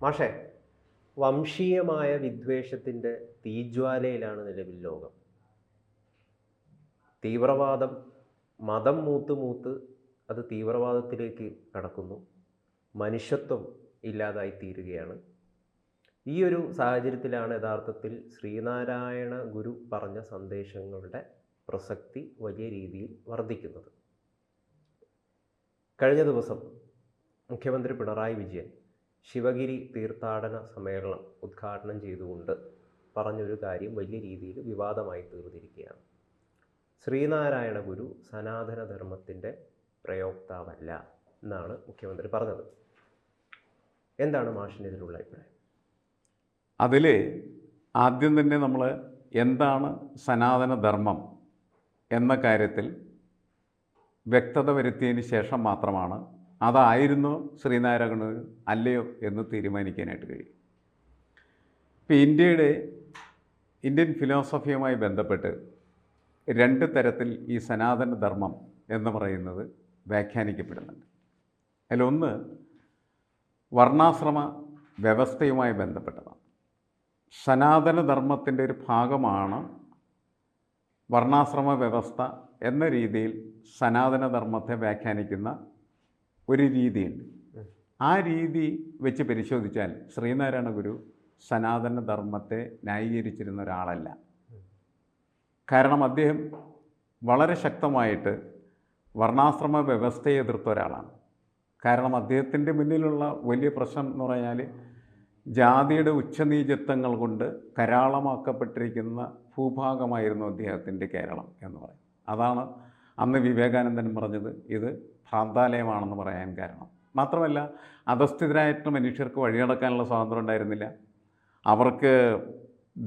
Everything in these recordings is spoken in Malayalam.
മാഷേ, വംശീയമായ വിദ്വേഷത്തിൻ്റെ തീജ്വാലയിലാണ് നിലവിൽ ലോകം. തീവ്രവാദം മതം മൂത്ത് മൂത്ത് അത് തീവ്രവാദത്തിലേക്ക് കടക്കുന്നു. മനുഷ്യത്വം ഇല്ലാതായി തീരുകയാണ്. ഈ ഒരു സാഹചര്യത്തിലാണ് യഥാർത്ഥത്തിൽ ശ്രീനാരായണ ഗുരു പറഞ്ഞ സന്ദേശങ്ങളുടെ പ്രസക്തി വലിയ രീതിയിൽ വർദ്ധിക്കുന്നത്. കഴിഞ്ഞ ദിവസം മുഖ്യമന്ത്രി പിണറായി വിജയൻ ശിവഗിരി തീർത്ഥാടന സമ്മേളനം ഉദ്ഘാടനം ചെയ്തുകൊണ്ട് പറഞ്ഞൊരു കാര്യം വലിയ രീതിയിൽ വിവാദമായി തീർന്നിരിക്കുകയാണ്. ശ്രീനാരായണ ഗുരു സനാതനധർമ്മത്തിൻ്റെ പ്രയോക്താവല്ല എന്നാണ് മുഖ്യമന്ത്രി പറഞ്ഞത്. എന്താണ് മാഷിന് ഇതിലുള്ള അഭിപ്രായം? അതിൽ ആദ്യം തന്നെ നമ്മൾ എന്താണ് സനാതനധർമ്മം എന്ന കാര്യത്തിൽ വ്യക്തത വരുത്തിയതിന് ശേഷം മാത്രമാണ് അതായിരുന്നു ശ്രീനാരായണ ഗുരു അല്ലയോ എന്ന് തീരുമാനിക്കാനായിട്ട് കഴിയും. ഇപ്പോൾ ഇന്ത്യൻ ഫിലോസഫിയുമായി ബന്ധപ്പെട്ട് രണ്ട് തരത്തിൽ ഈ സനാതനധർമ്മം എന്ന് പറയുന്നത് വ്യാഖ്യാനിക്കപ്പെടുന്നുണ്ട്. അതിലൊന്ന് വർണ്ണാശ്രമ വ്യവസ്ഥയുമായി ബന്ധപ്പെട്ടതാണ്. സനാതനധർമ്മത്തിൻ്റെ ഒരു ഭാഗമാണ് വർണ്ണാശ്രമ വ്യവസ്ഥ എന്ന രീതിയിൽ സനാതനധർമ്മത്തെ വ്യാഖ്യാനിക്കുന്ന ഒരു രീതിയുണ്ട്. ആ രീതി വെച്ച് പരിശോധിച്ചാൽ ശ്രീനാരായണ ഗുരു സനാതനധർമ്മത്തെ ന്യായീകരിച്ചിരുന്ന ഒരാളല്ല. കാരണം അദ്ദേഹം വളരെ ശക്തമായിട്ട് വർണ്ണാശ്രമ വ്യവസ്ഥയെ എതിർത്ത ഒരാളാണ്. കാരണം അദ്ദേഹത്തിൻ്റെ മുന്നിലുള്ള വലിയ പ്രശ്നം എന്ന് പറഞ്ഞാൽ ജാതിയുടെ ഉച്ചനീചത്വങ്ങൾ കൊണ്ട് കരാളമാക്കപ്പെട്ടിരിക്കുന്ന ഭൂഭാഗമായിരുന്നു അദ്ദേഹത്തിൻ്റെ കേരളം എന്ന് പറയും. അതാണ് അന്ന് വിവേകാനന്ദൻ പറഞ്ഞത് ഇത് ഭ്രാന്താലയമാണെന്ന് പറയാൻ കാരണം. മാത്രമല്ല, അധസ്ഥിതരായിട്ടുള്ള മനുഷ്യർക്ക് വഴിയടക്കാനുള്ള സ്വാതന്ത്ര്യം ഉണ്ടായിരുന്നില്ല, അവർക്ക്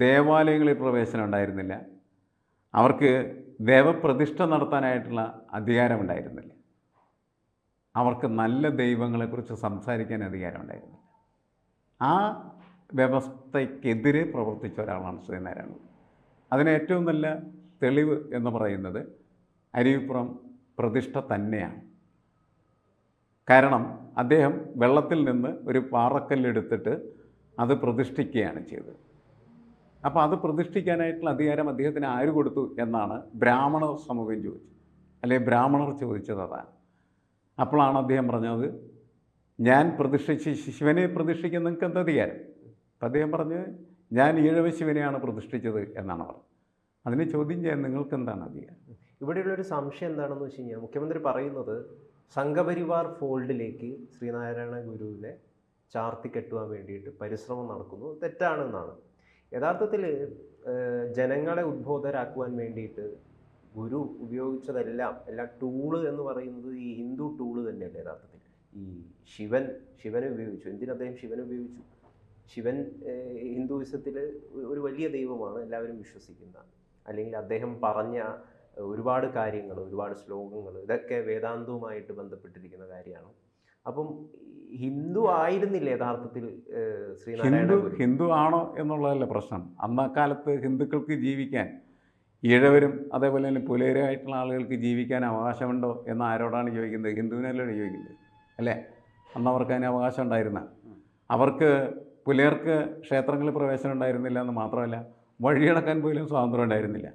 ദേവാലയങ്ങളിൽ പ്രവേശനം ഉണ്ടായിരുന്നില്ല, അവർക്ക് ദേവപ്രതിഷ്ഠ നടത്താനായിട്ടുള്ള അധികാരമുണ്ടായിരുന്നില്ല, അവർക്ക് നല്ല ദൈവങ്ങളെക്കുറിച്ച് സംസാരിക്കാൻ അധികാരമുണ്ടായിരുന്നില്ല. ആ വ്യവസ്ഥയ്ക്കെതിരെ പ്രവർത്തിച്ച ഒരാളാണ് ശ്രീനാരായണ ഗുരു. അതിന് ഏറ്റവും നല്ല തെളിവ് എന്ന് പറയുന്നത് അരുവിപ്പുറം പ്രതിഷ്ഠ തന്നെയാണ്. കാരണം അദ്ദേഹം വെള്ളത്തിൽ നിന്ന് ഒരു പാറക്കല്ലെടുത്തിട്ട് അത് പ്രതിഷ്ഠിക്കുകയാണ് ചെയ്തത്. അപ്പോൾ അത് പ്രതിഷ്ഠിക്കാനായിട്ടുള്ള അധികാരം അദ്ദേഹത്തിന് ആര് കൊടുത്തു എന്നാണ് ബ്രാഹ്മണ സമൂഹം ചോദിച്ചത്, അല്ലെങ്കിൽ ബ്രാഹ്മണർ ചോദിച്ചത് അതാണ്. അപ്പോഴാണ് അദ്ദേഹം പറഞ്ഞത്, ഞാൻ ശിവനെ പ്രതിഷ്ഠിക്കാൻ നിങ്ങൾക്ക് എന്താ അധികാരം? അപ്പം അദ്ദേഹം പറഞ്ഞ്, ഞാൻ ഈഴവ ശിവനെയാണ് പ്രതിഷ്ഠിച്ചത് എന്നാണ് പറഞ്ഞത്. അതിനെ ചോദ്യം ചെയ്യാൻ നിങ്ങൾക്ക് എന്താണ് അധികാരം? ഇവിടെയുള്ളൊരു സംശയം എന്താണെന്ന് വെച്ച് കഴിഞ്ഞാൽ, മുഖ്യമന്ത്രി പറയുന്നത് സംഘപരിവാർ ഫോൾഡിലേക്ക് ശ്രീനാരായണ ഗുരുവിനെ ചാർത്തി കെട്ടുവാൻ വേണ്ടിയിട്ട് പരിശ്രമം നടക്കുന്നു, തെറ്റാണെന്നാണ്. യഥാർത്ഥത്തിൽ ജനങ്ങളെ ഉദ്ബോധരാക്കുവാൻ വേണ്ടിയിട്ട് ഗുരു ഉപയോഗിച്ചതെല്ലാം ടൂള് എന്ന് പറയുന്നത് ഈ ഹിന്ദു ടൂള് തന്നെയല്ലേ യഥാർത്ഥത്തിൽ. ഈ ശിവനെ ഉപയോഗിച്ചു. എന്തിന് അദ്ദേഹം ശിവനെ ഉപയോഗിച്ചു? ശിവൻ ഹിന്ദുയിസത്തിൽ ഒരു വലിയ ദൈവമാണ്, എല്ലാവരും വിശ്വസിക്കുന്ന. അല്ലെങ്കിൽ അദ്ദേഹം പറഞ്ഞ ഒരുപാട് കാര്യങ്ങൾ, ഒരുപാട് ശ്ലോകങ്ങൾ, ഇതൊക്കെ വേദാന്തവുമായിട്ട് ബന്ധപ്പെട്ടിരിക്കുന്ന കാര്യമാണ്. അപ്പം ഹിന്ദു ആയിരുന്നില്ല യഥാർത്ഥത്തിൽ ശ്രീനാരായണ ഗുരു? ഹിന്ദു ആണോ എന്നുള്ളതല്ല പ്രശ്നം. അന്നക്കാലത്ത് ഹിന്ദുക്കൾക്ക് ജീവിക്കാൻ, ഈഴവരും അതേപോലെ തന്നെ പുലയരായിട്ടുള്ള ആളുകൾക്ക് ജീവിക്കാൻ അവകാശമുണ്ടോ എന്ന് ആരോടാണ് ചോദിക്കുന്നത്? ഹിന്ദുവിനല്ലേ ചോദിക്കുന്നത്, അല്ലേ? അന്ന് അവർക്ക് അതിന് അവകാശം ഉണ്ടായിരുന്ന, അവർക്ക് പുലയർക്ക് ക്ഷേത്രങ്ങളിൽ പ്രവേശനം ഉണ്ടായിരുന്നില്ല എന്ന് മാത്രമല്ല, വഴിയടക്കാൻ പോലും സ്വാതന്ത്ര്യം ഉണ്ടായിരുന്നില്ല.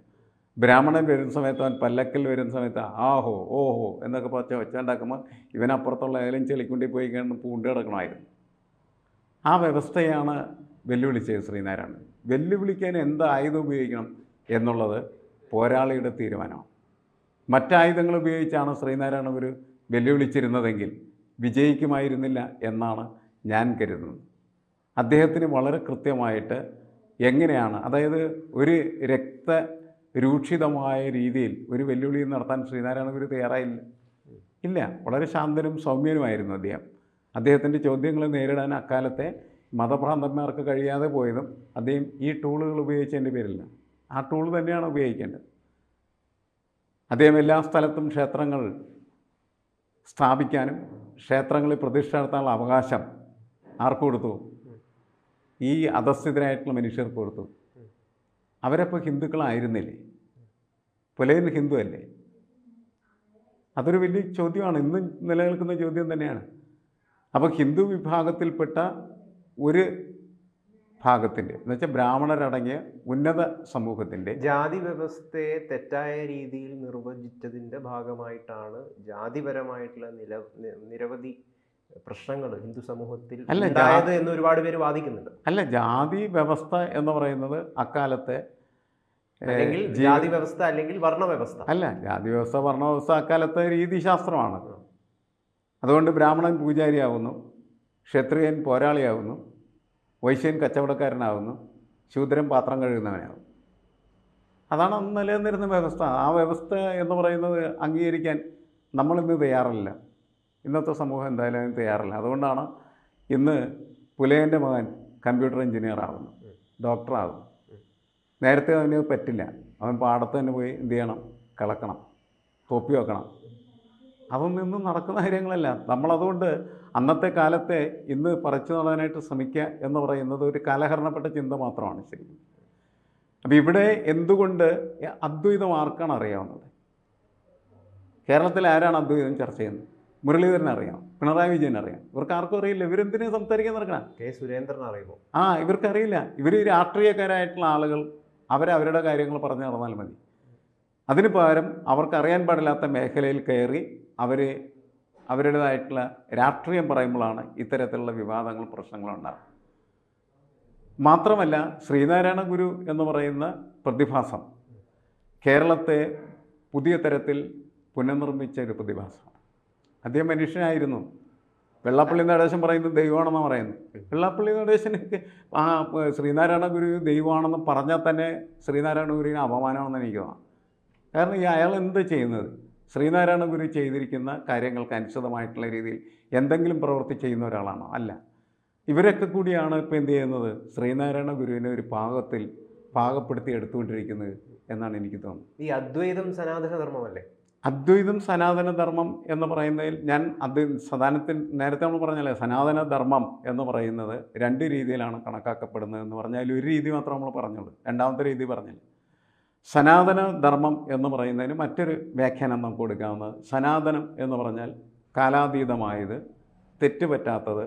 ബ്രാഹ്മണൻ വരുന്ന സമയത്ത്, അവൻ പല്ലക്കിൽ വരുന്ന സമയത്ത് ആഹോ ഓഹോ എന്നൊക്കെ പറഞ്ഞ് ഒച്ചയുണ്ടാക്കുമ്പോൾ ഇവനപ്പുറത്തുള്ള ഏതെങ്കിലും ചെളിക്കുണ്ടി പോയി കഴിഞ്ഞ് പൂണ്ട് കിടക്കണമായിരുന്നു. ആ വ്യവസ്ഥയാണ് വെല്ലുവിളിച്ചത് ശ്രീനാരായണൻ. വെല്ലുവിളിക്കാൻ എന്ത് ആയുധം ഉപയോഗിക്കണം എന്നുള്ളത് പോരാളിയുടെ തീരുമാനമാണ്. മറ്റായുധങ്ങൾ ഉപയോഗിച്ചാണ് ശ്രീനാരായണ ഗുരു വെല്ലുവിളിച്ചിരുന്നതെങ്കിൽ വിജയിക്കുമായിരുന്നില്ല എന്നാണ് ഞാൻ കരുതുന്നത്. അദ്ദേഹത്തിന് വളരെ കൃത്യമായിട്ട് എങ്ങനെയാണ്, അതായത് ഒരു രൂക്ഷിതമായ രീതിയിൽ ഒരു വെല്ലുവിളി നടത്താൻ ശ്രീനാരായണ ഗുരു തയ്യാറായില്ല. ഇല്ല, വളരെ ശാന്തനും സൗമ്യനുമായിരുന്നു അദ്ദേഹം. അദ്ദേഹത്തിൻ്റെ ചോദ്യങ്ങൾ നേരിടാൻ അക്കാലത്തെ മതഭ്രാന്തന്മാർക്ക് കഴിയാതെ പോയതും അദ്ദേഹം ഈ ടൂളുകൾ ഉപയോഗിച്ചതിൻ്റെ പേരില്ല. ആ ടൂൾ തന്നെയാണ് ഉപയോഗിക്കേണ്ടത്. അദ്ദേഹം എല്ലാ സ്ഥലത്തും ക്ഷേത്രങ്ങൾ സ്ഥാപിക്കാനും ക്ഷേത്രങ്ങളിൽ പ്രതിഷ്ഠ നടത്താനുള്ള അവകാശം ആർക്ക് കൊടുത്തു? ഈ അധസ്ഥിതരായിട്ടുള്ള മനുഷ്യർക്ക് കൊടുത്തു. അവരപ്പോൾ ഹിന്ദുക്കളായിരുന്നില്ലേ? പുലയൻ ഹിന്ദു അല്ലേ? അതൊരു വലിയ ചോദ്യമാണ്, ഇന്ന് നിലനിൽക്കുന്ന ചോദ്യം തന്നെയാണ്. അപ്പോൾ ഹിന്ദു വിഭാഗത്തിൽപ്പെട്ട ഒരു ഭാഗത്തിൻ്റെ എന്ന് വെച്ചാൽ ബ്രാഹ്മണരടങ്ങിയ ഉന്നത സമൂഹത്തിൻ്റെ ജാതി വ്യവസ്ഥയെ തെറ്റായ രീതിയിൽ നിർവചിച്ചതിൻ്റെ ഭാഗമായിട്ടാണ് ജാതിപരമായിട്ടുള്ള നിരവധി പ്രശ്നങ്ങൾ ഹിന്ദു സമൂഹത്തിൽ അല്ല, ഉണ്ടായത് എന്ന് ഒരുപാട് പേര് വാദിക്കുന്നുണ്ട്. അല്ല, ജാതി വ്യവസ്ഥ എന്ന് പറയുന്നത് അക്കാലത്തെ അല്ലെങ്കിൽ ജാതി വ്യവസ്ഥ അല്ലെങ്കിൽ വർണ്ണവ്യവസ്ഥ അല്ല, ജാതി വ്യവസ്ഥ വർണ്ണവ്യവസ്ഥ അക്കാലത്തെ രീതിശാസ്ത്രമാണ്. അതുകൊണ്ട് ബ്രാഹ്മണൻ പൂജാരിയാവുന്നു, ക്ഷത്രിയൻ പോരാളിയാവുന്നു, വൈശ്യൻ കച്ചവടക്കാരനാവുന്നു, ശൂദ്രൻ പാത്രം കഴുകുന്നവനാകും. അതാണ് അന്ന് നിലനിന്നിരുന്ന വ്യവസ്ഥ. ആ വ്യവസ്ഥ എന്ന് പറയുന്നത് അംഗീകരിക്കാൻ നമ്മളിന്ന് തയ്യാറല്ല. ഇന്നത്തെ സമൂഹം എന്തായാലും അതിന് തയ്യാറല്ല. അതുകൊണ്ടാണ് ഇന്ന് പുലയൻ്റെ മകൻ കമ്പ്യൂട്ടർ എഞ്ചിനീയർ ആവുന്നു, ഡോക്ടറാകുന്നു. നേരത്തെ അവന് പറ്റില്ല. അവൻ പാടത്ത് തന്നെ പോയി എന്ത് ചെയ്യണം? കളക്കണം, തൊപ്പി വെക്കണം. അതൊന്നും നടക്കുന്ന കാര്യങ്ങളല്ല. നമ്മളതുകൊണ്ട് അന്നത്തെ കാലത്തെ ഇന്ന് പറിച്ചു നടാനായിട്ട് ശ്രമിക്കുക എന്ന് പറയുന്നത് ഒരു കാലഹരണപ്പെട്ട ചിന്ത മാത്രമാണ് ശരിക്കും. അപ്പം ഇവിടെ എന്തുകൊണ്ട് അദ്വൈതം ആർക്കാണ് അറിയാവുന്നത്? കേരളത്തിൽ ആരാണ് അദ്വൈതം ചർച്ച ചെയ്യുന്നത്? മുരളീധരൻ അറിയാം, പിണറായി വിജയൻ അറിയാം. ഇവർക്ക് ആർക്കും അറിയില്ല. ഇവരെന്തിനു സംസാരിക്കാൻ നടക്കണം? കെ സുരേന്ദ്രൻ അറിയുമോ? ഇവർക്കറിയില്ല. ഇവർ രാഷ്ട്രീയക്കാരായിട്ടുള്ള ആളുകൾ അവരവരുടെ കാര്യങ്ങൾ പറഞ്ഞു നടന്നാൽ മതി. അതിന് പകരം അവർക്കറിയാൻ പാടില്ലാത്ത മേഖലയിൽ കയറി അവരുടേതായിട്ടുള്ള രാഷ്ട്രീയം പറയുമ്പോഴാണ് ഇത്തരത്തിലുള്ള വിവാദങ്ങൾ, പ്രശ്നങ്ങളുണ്ടാകും. മാത്രമല്ല, ശ്രീനാരായണ ഗുരു എന്ന് പറയുന്ന പ്രതിഭാസം കേരളത്തെ പുതിയ തരത്തിൽ പുനർനിർമ്മിച്ച ഒരു പ്രതിഭാസമാണ്. അദ്ദേഹം മനുഷ്യനായിരുന്നു. വെള്ളാപ്പള്ളി നടേശൻ പറയുന്നത് ദൈവമാണെന്നാണ് പറയുന്നത്. വെള്ളാപ്പള്ളി നടേശനൊക്കെ ശ്രീനാരായണ ഗുരു ദൈവമാണെന്ന് പറഞ്ഞാൽ തന്നെ ശ്രീനാരായണ ഗുരുവിന് അപമാനമാണെന്ന് എനിക്ക് തോന്നാം. കാരണം അയാൾ എന്ത് ചെയ്യുന്നത്? ശ്രീനാരായണ ഗുരു ചെയ്തിരിക്കുന്ന കാര്യങ്ങൾക്ക് അനുസൃതമായിട്ടുള്ള രീതിയിൽ എന്തെങ്കിലും പ്രവൃത്തി ചെയ്യുന്ന ഒരാളാണോ? അല്ല. ഇവരൊക്കെ കൂടിയാണ് ഇപ്പോൾ എന്ത് ചെയ്യുന്നത്? ശ്രീനാരായണ ഗുരുവിനെ ഒരു പാകപ്പെടുത്തി എടുത്തുകൊണ്ടിരിക്കുന്നത് എന്നാണ് എനിക്ക് തോന്നുന്നത്. ഈ അദ്വൈതം സനാതന ധർമ്മമല്ലേ? അദ്വൈതം സനാതന ധർമ്മം എന്ന് പറയുന്നതിൽ നേരത്തെ നമ്മൾ പറഞ്ഞല്ലേ, സനാതന ധർമ്മം എന്ന് പറയുന്നത് രണ്ട് രീതിയിലാണ് കണക്കാക്കപ്പെടുന്നത് എന്ന് പറഞ്ഞാൽ ഒരു രീതി മാത്രം നമ്മൾ പറഞ്ഞുള്ളൂ. രണ്ടാമത്തെ രീതി പറഞ്ഞില്ല. സനാതന ധർമ്മം എന്ന് പറയുന്നതിന് മറ്റൊരു വ്യാഖ്യാനം നമുക്ക് കൊടുക്കാവുന്നത്, സനാതനം എന്ന് പറഞ്ഞാൽ കാലാതീതമായത്, തെറ്റുപറ്റാത്തത്,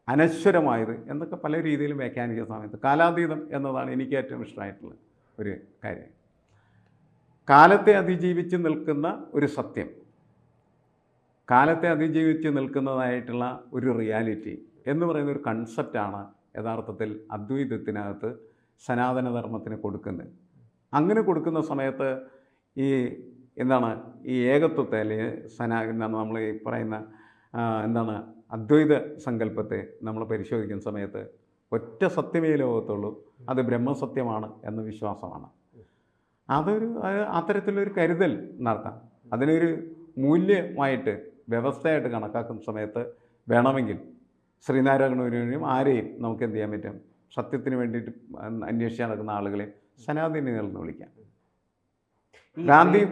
അനശ്വരമായത് എന്നൊക്കെ പല രീതിയിലും വ്യാഖ്യാനിക്കുന്ന സമയത്ത് കാലാതീതം എന്നതാണ് എനിക്ക് ഏറ്റവും ഇഷ്ടമായിട്ടുള്ള ഒരു കാര്യം. കാലത്തെ അതിജീവിച്ച് നിൽക്കുന്ന ഒരു സത്യം, കാലത്തെ അതിജീവിച്ച് നിൽക്കുന്നതായിട്ടുള്ള ഒരു റിയാലിറ്റി എന്ന് പറയുന്ന ഒരു കൺസെപ്റ്റാണ് യഥാർത്ഥത്തിൽ അദ്വൈതത്തിനകത്ത് സനാതനധർമ്മത്തിന് കൊടുക്കുന്നത്. അങ്ങനെ കൊടുക്കുന്ന സമയത്ത് ഈ ഏകത്വത്തെ അല്ലെങ്കിൽ നമ്മൾ ഈ പറയുന്ന അദ്വൈത സങ്കല്പത്തെ നമ്മൾ പരിശോധിക്കുന്ന സമയത്ത് ഒറ്റ സത്യമേ ലോകത്തുള്ളൂ, അത് ബ്രഹ്മസത്യമാണ് എന്ന വിശ്വാസമാണ്. അത്തരത്തിലൊരു കരുതൽ നടത്താം. അതിനൊരു മൂല്യമായിട്ട് വ്യവസ്ഥയായിട്ട് കണക്കാക്കുന്ന സമയത്ത് വേണമെങ്കിൽ ശ്രീനാരായണ ഗുരുവിനെയും ആരെയും നമുക്ക് എന്ത് ചെയ്യാൻ പറ്റും? സത്യത്തിന് വേണ്ടിയിട്ട് അന്വേഷിച്ച് നടക്കുന്ന ആളുകളെയും സനാതനികൾ എന്ന് വിളിക്കാം.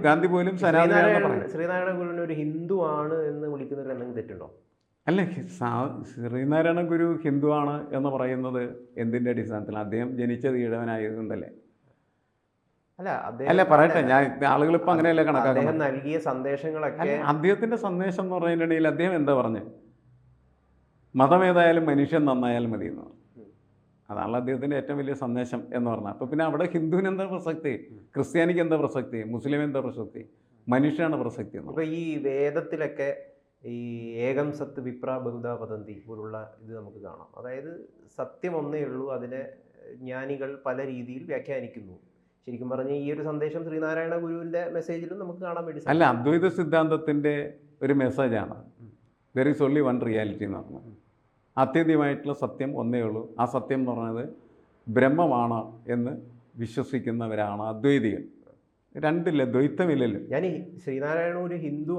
ഗാന്ധി പോലും ശ്രീനാരായണ ഗുരുവിനെ ഒരു ഹിന്ദു ആണ് എന്ന് വിളിക്കുന്നതിൽ എന്തെങ്കിലും തെറ്റുണ്ടോ? അല്ല, ശ്രീനാരായണ ഗുരു ഹിന്ദുവാണ് എന്ന് പറയുന്നത് എന്തിൻ്റെ അടിസ്ഥാനത്തിൽ? അദ്ദേഹം ജനിച്ചത് ഈഴവനായതുകൊണ്ടല്ലേ? അല്ല പറയട്ടെ, ഞാൻ ആളുകളിപ്പോൾ അങ്ങനെയല്ലേ കണക്കാക്കുന്നത്. നൽകിയ സന്ദേശങ്ങളൊക്കെ അദ്ദേഹത്തിൻ്റെ സന്ദേശം എന്ന് പറയുന്നതിനിടയിൽ അദ്ദേഹം എന്താ പറഞ്ഞത്? മതം ഏതായാലും മനുഷ്യൻ നന്നായാലും മതി എന്ന് പറഞ്ഞു. അതാണ് അദ്ദേഹത്തിൻ്റെ ഏറ്റവും വലിയ സന്ദേശം എന്ന് പറഞ്ഞാൽ. അപ്പോൾ പിന്നെ അവിടെ ഹിന്ദുവിന് എന്താ പ്രസക്തി? ക്രിസ്ത്യാനിക്ക് എന്താ പ്രസക്തി? മുസ്ലിം എന്താ പ്രസക്തി? മനുഷ്യനാണ് പ്രസക്തി. അപ്പോൾ ഈ വേദത്തിലൊക്കെ ഈ ഏകം സത്ത് വിപ്ര ബഹുദാ വദന്തി പോലുള്ള ഇത് നമുക്ക് കാണാം. അതായത് സത്യം ഒന്നേ ഉള്ളൂ, അതിനെ ജ്ഞാനികൾ പല രീതിയിൽ വ്യാഖ്യാനിക്കുന്നു. ശരിക്കും പറഞ്ഞാൽ ഈ ഒരു സന്ദേശം ശ്രീനാരായണ ഗുരുവിൻ്റെ മെസ്സേജിലും നമുക്ക് കാണാൻ വേണ്ടി അല്ല, അദ്വൈത സിദ്ധാന്തത്തിൻ്റെ ഒരു മെസ്സേജാണ് there is only one reality എന്ന് പറഞ്ഞത്. അത്യന്തികമായിട്ടുള്ള സത്യം ഒന്നേ ഉള്ളൂ. ആ സത്യം എന്ന് പറയുന്നത് ബ്രഹ്മമാണ് എന്ന് വിശ്വസിക്കുന്നവരാണ് അദ്വൈതികൾ. രണ്ടില്ല, ദ്വൈത്തമില്ലല്ലോ. ഞാൻ ഈ ശ്രീനാരായണ ഒരു ഹിന്ദു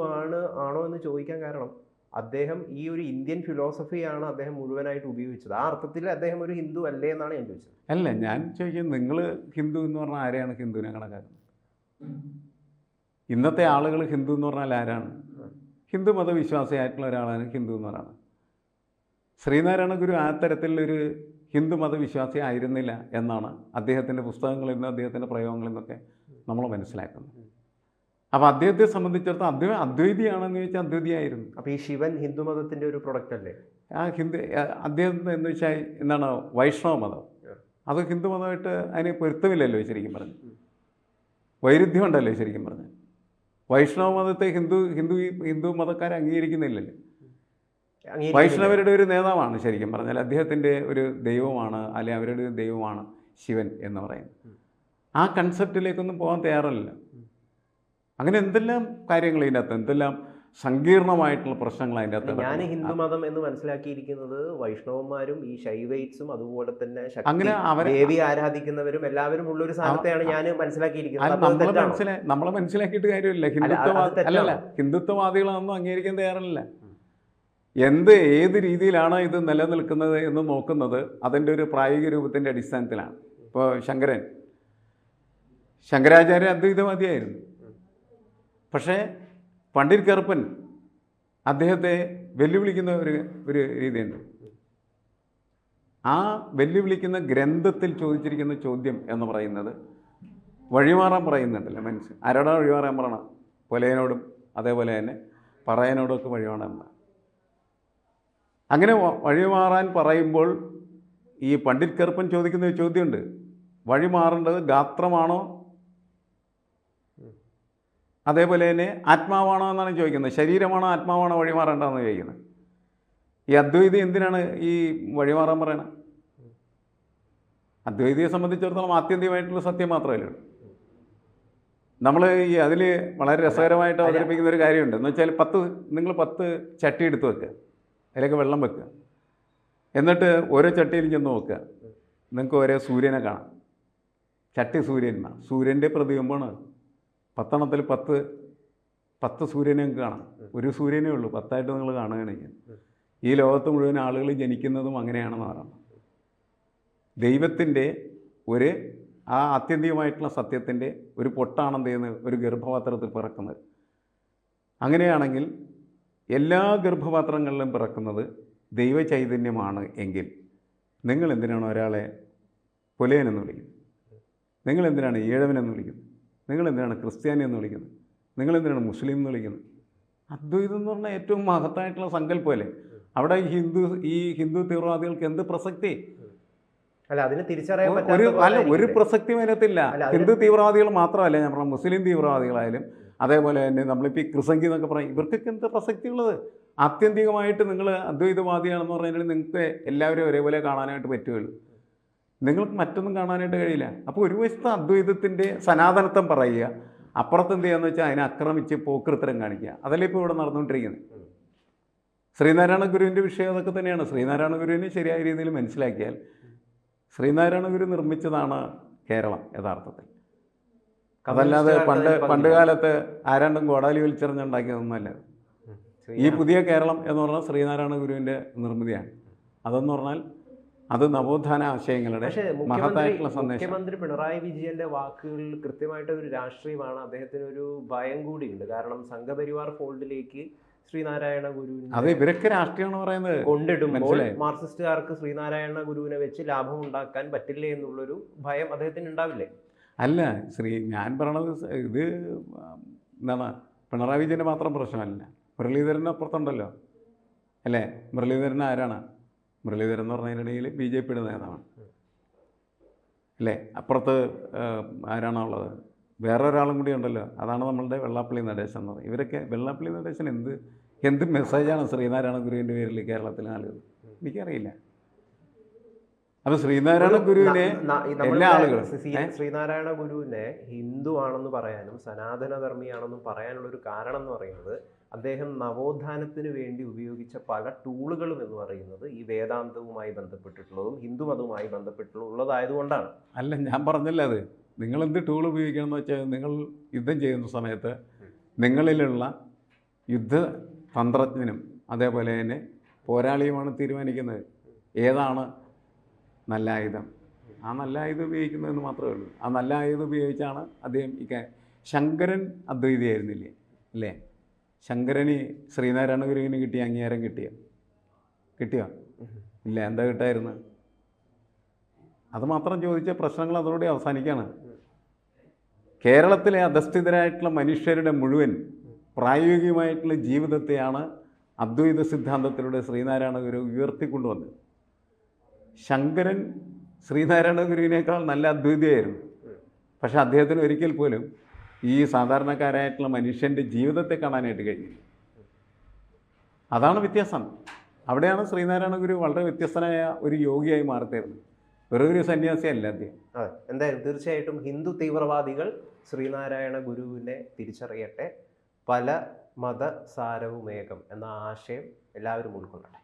ആണോ എന്ന് ചോദിക്കാൻ കാരണം, അദ്ദേഹം ഈ ഒരു ഇന്ത്യൻ ഫിലോസഫിയാണ് അദ്ദേഹം മുഴുവനായിട്ട് ഉപയോഗിച്ചത്. ആ അർത്ഥത്തിൽ അദ്ദേഹം ഒരു ഹിന്ദു അല്ലേ എന്നാണ് ഞാൻ ചോദിച്ചത്. അല്ല, ഞാൻ ചോദിക്കുന്നത് നിങ്ങൾ ഹിന്ദു എന്ന് പറഞ്ഞാൽ ആരെയാണ് ഹിന്ദുവിനെ കണക്കാക്കുന്നത്? ഇന്നത്തെ ആളുകൾ ഹിന്ദു എന്ന് പറഞ്ഞാൽ ആരാണ്? ഹിന്ദു മതവിശ്വാസിയായിട്ടുള്ള ഒരാളാണ് ഹിന്ദു എന്ന് പറയുന്നത്. ശ്രീനാരായണ ഗുരു ആ തരത്തിലൊരു ഹിന്ദു മതവിശ്വാസി ആയിരുന്നില്ല എന്നാണ് അദ്ദേഹത്തിൻ്റെ പുസ്തകങ്ങളിൽ നിന്ന്, അദ്ദേഹത്തിൻ്റെ പ്രയോഗങ്ങളിൽ നിന്നൊക്കെ നമ്മൾ മനസ്സിലാക്കുന്നത്. അപ്പോൾ അദ്ദേഹത്തെ സംബന്ധിച്ചിടത്തോളം അദ്ദേഹം അദ്വൈതിയാണെന്ന് ചോദിച്ചാൽ അദ്വൈതിയായിരുന്നു. അപ്പോൾ ഈ ശിവൻ ഹിന്ദു മതത്തിൻ്റെ ഒരു പ്രൊഡക്റ്റ് അല്ലേ? അദ്ദേഹം എന്ന് വെച്ചാൽ എന്താണ് വൈഷ്ണവ മതം, അത് ഹിന്ദു മതമായിട്ട് അതിന് പൊരുത്തമില്ലല്ലോ ശരിക്കും പറഞ്ഞു, വൈരുദ്ധ്യം ഉണ്ടല്ലോ ശരിക്കും പറഞ്ഞു. വൈഷ്ണവ മതത്തെ ഹിന്ദു മതക്കാരെ അംഗീകരിക്കുന്നില്ലല്ലോ. വൈഷ്ണവരുടെ ഒരു നേതാവാണ് ശരിക്കും പറഞ്ഞാൽ, അദ്ദേഹത്തിൻ്റെ ഒരു ദൈവമാണ്, അല്ലെങ്കിൽ അവരുടെ ഒരു ദൈവമാണ് ശിവൻ എന്ന് പറയുന്നത്. ആ കൺസെപ്റ്റിലേക്കൊന്നും പോകാൻ തയ്യാറല്ല. അങ്ങനെ എന്തെല്ലാം കാര്യങ്ങൾ ഇതിൻ്റെ അകത്ത്, എന്തെല്ലാം സങ്കീർണമായിട്ടുള്ള പ്രശ്നങ്ങൾ അതിൻ്റെ അകത്ത്. ഞാൻ ഹിന്ദു മതം എന്ന് മനസ്സിലാക്കിയിരിക്കുന്നത് വൈഷ്ണവന്മാരും ഈ ശൈവൈറ്റ്സും അതുപോലെ തന്നെ അങ്ങനെ ദേവി ആരാധിക്കുന്നവരും എല്ലാവരും ഉള്ളൊരു സ്ഥാനത്തെയാണ് ഞാൻ മനസ്സിലാക്കിയിരിക്കുന്നത്. നമ്മളെ മനസ്സിലാക്കിയിട്ട് കാര്യമില്ല. ഹിന്ദുത്വവാദികളൊന്നും അംഗീകരിക്കാൻ തയ്യാറല്ല. ഏത് രീതിയിലാണ് ഇത് നിലനിൽക്കുന്നത് എന്ന് നോക്കുന്നത് അതിൻ്റെ ഒരു പ്രായോഗിക രൂപത്തിൻ്റെ അടിസ്ഥാനത്തിലാണ്. ഇപ്പോൾ ശങ്കരാചാര്യ അദ്വൈതവാദിയായിരുന്നു. പക്ഷേ പണ്ഡിറ്റ് കറുപ്പൻ അദ്ദേഹത്തെ വെല്ലുവിളിക്കുന്ന ഒരു രീതിയുണ്ട്. ആ വെല്ലുവിളിക്കുന്ന ഗ്രന്ഥത്തിൽ ചോദിച്ചിരിക്കുന്ന ചോദ്യം എന്ന് പറയുന്നത് വഴിമാറാൻ പറയുന്നുണ്ടല്ലോ മനുഷ്യൻ. ആരോടാണ് വഴിമാറാൻ പറയണം? പുലയനോടും അതേപോലെ തന്നെ പറയനോടും ഒക്കെ വഴിമാറാൻ. അങ്ങനെ വഴിമാറാൻ പറയുമ്പോൾ ഈ പണ്ഡിറ്റ് കറുപ്പൻ ചോദിക്കുന്ന ഒരു ചോദ്യമുണ്ട്. വഴിമാറേണ്ടത് ഗാത്രമാണോ അതേപോലെ തന്നെ ആത്മാവാണോ എന്നാണ് ചോദിക്കുന്നത്. ശരീരമാണോ ആത്മാവാണോ വഴിമാറേണ്ടതെന്ന് ചോദിക്കുന്നത്. ഈ അദ്വൈതി എന്തിനാണ് ഈ വഴിമാറാൻ പറയണത്? അദ്വൈതിയെ സംബന്ധിച്ചിടത്തോളം ആത്യന്തികമായിട്ടുള്ള സത്യം മാത്രമല്ലേ ഉള്ളൂ. നമ്മൾ അതിൽ വളരെ രസകരമായിട്ട് അവതരിപ്പിക്കുന്ന ഒരു കാര്യമുണ്ട്. എന്ന് വെച്ചാൽ നിങ്ങൾ 10 ചട്ടി എടുത്ത് വെക്കുക, അതിലേക്ക് വെള്ളം വെക്കുക, എന്നിട്ട് ഓരോ ചട്ടിയിലും ചെന്ന് നോക്കുക, നിങ്ങൾക്ക് ഓരോ സൂര്യനെ കാണാം. ചട്ടി സൂര്യന്മാർ, സൂര്യൻ്റെ പ്രതിബിംബമാണ്. 10 എണ്ണത്തിൽ 10 സൂര്യനെ നിങ്ങൾക്ക് കാണാം. ഒരു സൂര്യനേ ഉള്ളൂ, 10ആയിട്ട് നിങ്ങൾ കാണുകയാണെങ്കിൽ. ഈ ലോകത്ത് മുഴുവൻ ആളുകൾ ജനിക്കുന്നതും അങ്ങനെയാണെന്ന് പറയുന്നത്. ദൈവത്തിൻ്റെ ആ ആത്യന്തികമായിട്ടുള്ള സത്യത്തിൻ്റെ ഒരു പൊട്ടാണെന്ത് ചെയ്യുന്നത്, ഒരു ഗർഭപാത്രത്തിൽ പിറക്കുന്നത്. അങ്ങനെയാണെങ്കിൽ എല്ലാ ഗർഭപാത്രങ്ങളിലും പിറക്കുന്നത് ദൈവചൈതന്യമാണ് എങ്കിൽ നിങ്ങൾ എന്തിനാണ് ഒരാളെ പുലയനെന്ന് വിളിക്കുന്നത്? നിങ്ങൾ എന്തിനാണ് ഈഴവനെന്ന് വിളിക്കുന്നത്? നിങ്ങൾ എന്തിനാണ് ക്രിസ്ത്യാനി എന്ന് വിളിക്കുന്നത്? നിങ്ങൾ എന്തിനാണ് മുസ്ലിം എന്ന് വിളിക്കുന്നത്? അദ്വൈതം എന്ന് പറഞ്ഞാൽ ഏറ്റവും മഹത്തായിട്ടുള്ള സങ്കല്പമല്ലേ. അവിടെ ഈ ഹിന്ദു തീവ്രവാദികൾക്ക് എന്ത് പ്രസക്തി? അല്ല, അതിന് തിരിച്ചറിയാൻ ഒരു പ്രസക്തി വരത്തില്ല. ഹിന്ദു തീവ്രവാദികൾ മാത്രമല്ല, ഞാൻ പറഞ്ഞ മുസ്ലിം തീവ്രവാദികളായാലും അതേപോലെ തന്നെ നമ്മളിപ്പോൾ ഈ ക്രിസംഗി എന്നൊക്കെ പറയും, ഇവർക്കൊക്കെ എന്ത് പ്രസക്തി ഉള്ളത്? ആത്യന്തികമായിട്ട് നിങ്ങൾ അദ്വൈതവാദിയാണെന്ന് പറഞ്ഞാൽ നിങ്ങൾക്ക് എല്ലാവരും ഒരേപോലെ കാണാനായിട്ട് പറ്റുകയുള്ളൂ. നിങ്ങൾക്ക് മറ്റൊന്നും കാണാനായിട്ട് കഴിയില്ല. അപ്പോൾ ഒരു വശത്ത് അദ്വൈതത്തിൻ്റെ സനാതനത്വം പറയുക, അപ്പുറത്ത് എന്ത് ചെയ്യാന്ന് വെച്ചാൽ അതിനെ ആക്രമിച്ച് പോക്കൃത്തരം കാണിക്കുക. അതല്ലേ ഇപ്പോൾ ഇവിടെ നടന്നുകൊണ്ടിരിക്കുന്നത്. ശ്രീനാരായണ ഗുരുവിൻ്റെ വിഷയം അതൊക്കെ തന്നെയാണ്. ശ്രീനാരായണ ഗുരുവിനെ ശരിയായ രീതിയിൽ മനസ്സിലാക്കിയാൽ ശ്രീനാരായണ ഗുരു നിർമ്മിച്ചതാണ് കേരളം യഥാർത്ഥത്തിൽ. അതല്ലാതെ പണ്ട് കാലത്ത് ആരാണ്ടും കോടാലി വലിച്ചെറിഞ്ഞുണ്ടാക്കിയതൊന്നുമല്ല. ഈ പുതിയ കേരളം എന്ന് പറഞ്ഞാൽ ശ്രീനാരായണ ഗുരുവിൻ്റെ നിർമ്മിതിയാണ്. അതെന്ന് പറഞ്ഞാൽ അത് നവോത്ഥാന ആശയങ്ങളുടെ മഹത്തായിട്ടുള്ള സന്ദേശം. മുഖ്യമന്ത്രി പിണറായി വിജയന്റെ വാക്കുകളിൽ കൃത്യമായിട്ട് ഒരു രാഷ്ട്രീയമാണ്. അദ്ദേഹത്തിന് ഒരു ഭയം കൂടിയുണ്ട്. കാരണം സംഘപരിവാർ ഫോൾഡിലേക്ക് ശ്രീനാരായണ ഗുരുവിനെ അത് ഇവരൊക്കെ രാഷ്ട്രീയമാണ് പറയുന്നത് കൊണ്ടിടുമ്പോൾ മാർക്സിസ്റ്റുകാർക്ക് ശ്രീനാരായണ ഗുരുവിനെ വെച്ച് ലാഭം ഉണ്ടാക്കാൻ പറ്റില്ലേ എന്നുള്ളൊരു ഭയം അദ്ദേഹത്തിന് ഉണ്ടാവില്ലേ? അല്ല, ഞാൻ പറയണത് ഇത് എന്താണ്, പിണറായി വിജയൻ്റെ മാത്രം പ്രശ്നമല്ല. മുരളീധരൻ അപ്പുറത്തുണ്ടല്ലോ അല്ലേ? മുരളീധരൻ ആരാണ്? മുരളീധരൻ എന്ന് പറഞ്ഞതിനിടയിൽ BJPയുടെ നേതാവാണ് അല്ലേ? അപ്പുറത്ത് ആരാണുള്ളത്? വേറൊരാളും കൂടി ഉണ്ടല്ലോ, അതാണ് നമ്മളുടെ വെള്ളാപ്പള്ളി നടേശൻ എന്ന് പറയും. ഇവരൊക്കെ വെള്ളാപ്പള്ളി നടേശൻ എന്ത് മെസ്സേജാണ് ശ്രീനാരായണ ഗുരുവിൻ്റെ പേരിൽ കേരളത്തിലെ ആളുകൾ? എനിക്കറിയില്ല. അപ്പോൾ ശ്രീനാരായണ ഗുരുവിനെ എല്ലാ ആളുകളും ശ്രീനാരായണ ഗുരുവിനെ ഹിന്ദു ആണെന്ന് പറയാനും സനാതനധർമ്മിയാണെന്നും പറയാനുള്ള ഒരു കാരണം എന്ന് പറയുന്നത് അദ്ദേഹം നവോത്ഥാനത്തിന് വേണ്ടി ഉപയോഗിച്ച പല ടൂളുകളും എന്ന് പറയുന്നത് ഈ വേദാന്തവുമായി ബന്ധപ്പെട്ടിട്ടുള്ളതും ഹിന്ദുമതവുമായി ബന്ധപ്പെട്ടുള്ളതായതുകൊണ്ടാണ്. അല്ല, ഞാൻ പറഞ്ഞില്ല അത്. നിങ്ങൾ എന്ത് ടൂൾ ഉപയോഗിക്കണം എന്ന് വെച്ചാൽ, നിങ്ങൾ യുദ്ധം ചെയ്യുന്ന സമയത്ത് നിങ്ങളിലുള്ള യുദ്ധതന്ത്രജ്ഞനും അതേപോലെ തന്നെ പോരാളിയുമാണ് തീരുമാനിക്കുന്നത് ഏതാണ് നല്ല ആയുധം. ആ നല്ല ആയുധം ഉപയോഗിക്കുന്നതെന്ന് മാത്രമേ ഉള്ളൂ. ആ നല്ല ആയുധം ഉപയോഗിച്ചാണ് അദ്ദേഹം ശങ്കരൻ അദ്വൈതിയായിരുന്നില്ലേ അല്ലേ? ശങ്കരന് ശ്രീനാരായണ ഗുരുവിന് കിട്ടിയ അംഗീകാരം കിട്ടിയോ? ഇല്ല. എന്താ കിട്ടായിരുന്നു? അത് മാത്രം ചോദിച്ച പ്രശ്നങ്ങൾ അതോടെ അവസാനിക്കുകയാണ്. കേരളത്തിലെ അധസ്ഥിതരായിട്ടുള്ള മനുഷ്യരുടെ മുഴുവൻ പ്രായോഗികമായിട്ടുള്ള ജീവിതത്തെയാണ് അദ്വൈത സിദ്ധാന്തത്തിലൂടെ ശ്രീനാരായണ ഗുരു ഉയർത്തിക്കൊണ്ടുവന്നത്. ശങ്കരൻ ശ്രീനാരായണ ഗുരുവിനേക്കാൾ നല്ല അദ്വൈതിയായിരുന്നു. പക്ഷെ അദ്ദേഹത്തിന് ഒരിക്കൽ പോലും ഈ സാധാരണക്കാരായിട്ടുള്ള മനുഷ്യൻ്റെ ജീവിതത്തെ കാണാനായിട്ട് കഴിഞ്ഞു. അതാണ് വ്യത്യാസം. അവിടെയാണ് ശ്രീനാരായണ ഗുരു വളരെ വ്യത്യസ്തനായ ഒരു യോഗിയായി മാറിത്തീർന്നത്. വെറും ഒരു സന്യാസിയല്ല അദ്ദേഹം. അതെ, എന്തായാലും തീർച്ചയായിട്ടും ഹിന്ദു തീവ്രവാദികൾ ശ്രീനാരായണ ഗുരുവിനെ തിരിച്ചറിയട്ടെ. പല മതസാരവുമേകം എന്ന ആശയം എല്ലാവരും ഉൾക്കൊള്ളട്ടെ.